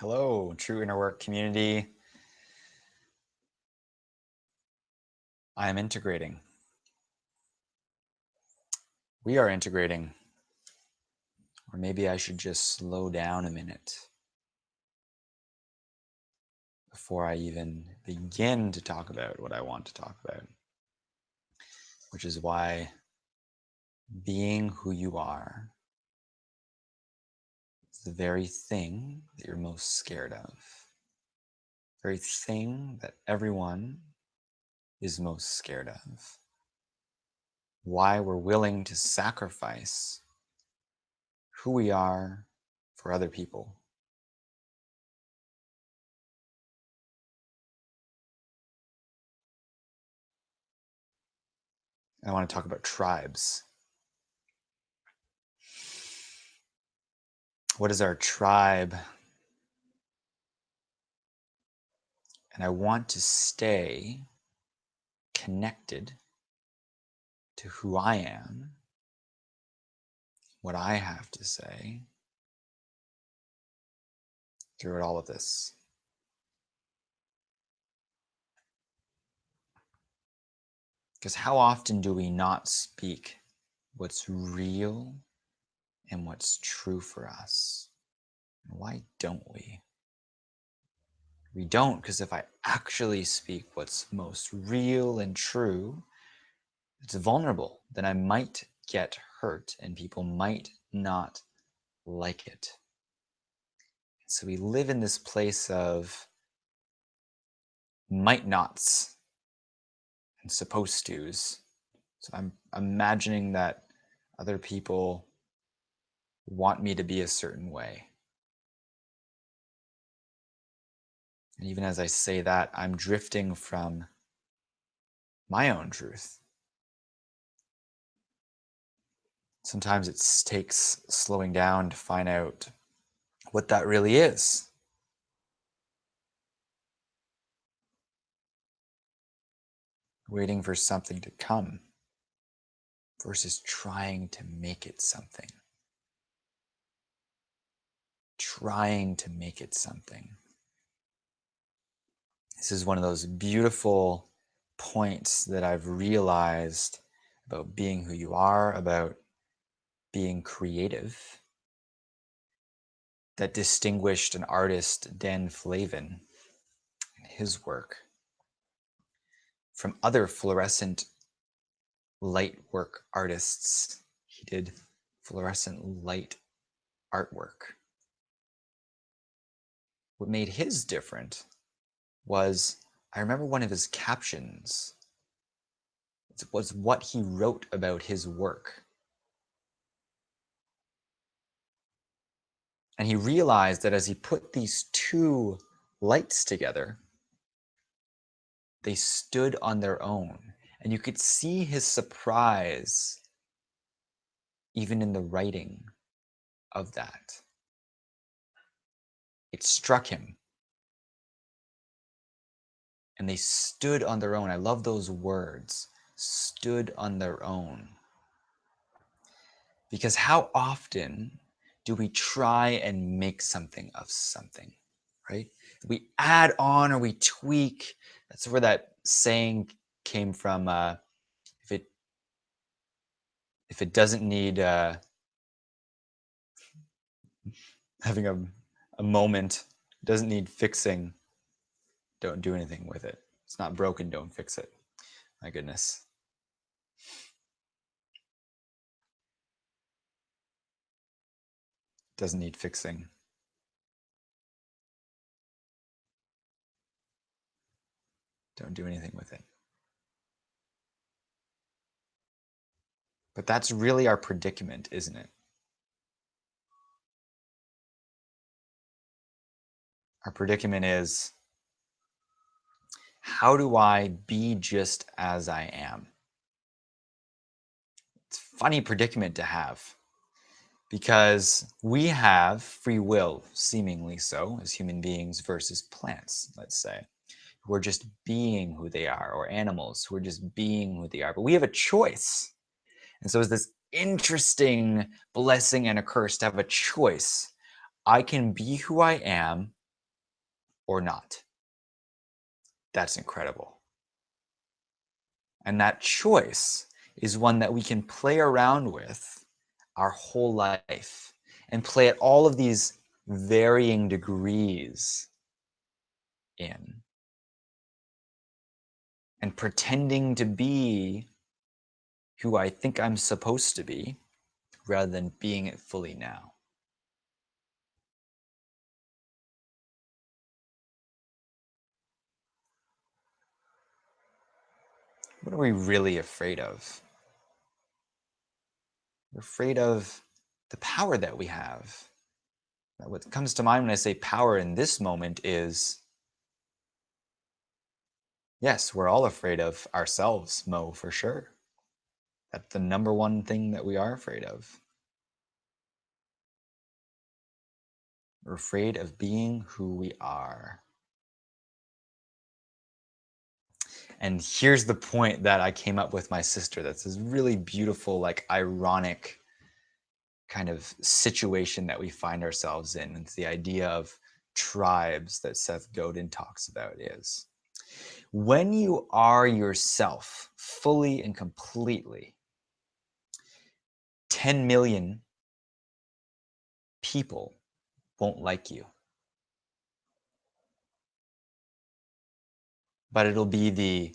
Hello, True Inner Work community. I am integrating. We are integrating. Or maybe I should just slow down a minute before I even begin to talk about what I want to talk about, which is why being who you are is the very thing that you're most scared of, the very thing that everyone is most scared of. Why we're willing to sacrifice who we are for other people. I want to talk about tribes. What is our tribe? And I want to stay connected to who I am, what I have to say through all of this. Because how often do we not speak what's real and what's true for us? And why don't we? We don't, because if I actually speak what's most real and true, it's vulnerable. Then I might get hurt and people might not like it. So we live in this place of might nots and supposed to's. So I'm imagining that other people want me to be a certain way. And even as I say that, I'm drifting from my own truth. Sometimes it takes slowing down to find out what that really is. Waiting for something to come versus trying to make it something. Trying to make it something. This is one of those beautiful points that I've realized about being who you are, about being creative, that distinguished an artist, Dan Flavin, in his work from other fluorescent light work artists. He did fluorescent light artwork. What made his different was, I remember one of his captions was what he wrote about his work. And he realized that as he put these two lights together, they stood on their own. And you could see his surprise even in the writing of that. It struck him. And they stood on their own. I love those words, stood on their own. Because how often do we try and make something of something, right? We add on or we tweak. That's where that saying came from. If it doesn't need having a moment, doesn't need fixing, don't do anything with it. It's not broken, don't fix it. My goodness. Doesn't need fixing. Don't do anything with it. But that's really our predicament, isn't it? Our predicament is, how do I be just as I am? It's a funny predicament to have because we have free will, seemingly so, as human beings versus plants, let's say, who are just being who they are, or animals who are just being who they are. But we have a choice. And so it's this interesting blessing and a curse to have a choice. I can be who I am, or not. That's incredible. And that choice is one that we can play around with our whole life and play at all of these varying degrees in. And pretending to be who I think I'm supposed to be rather than being it fully now. What are we really afraid of? We're afraid of the power that we have. What comes to mind when I say power in this moment is, yes, we're all afraid of ourselves, Mo, for sure. That's the number one thing that we are afraid of. We're afraid of being who we are. And here's the point that I came up with my sister. That's this really beautiful, like ironic kind of situation that we find ourselves in. It's the idea of tribes that Seth Godin talks about is when you are yourself fully and completely, 10 million people won't like you. But it'll be the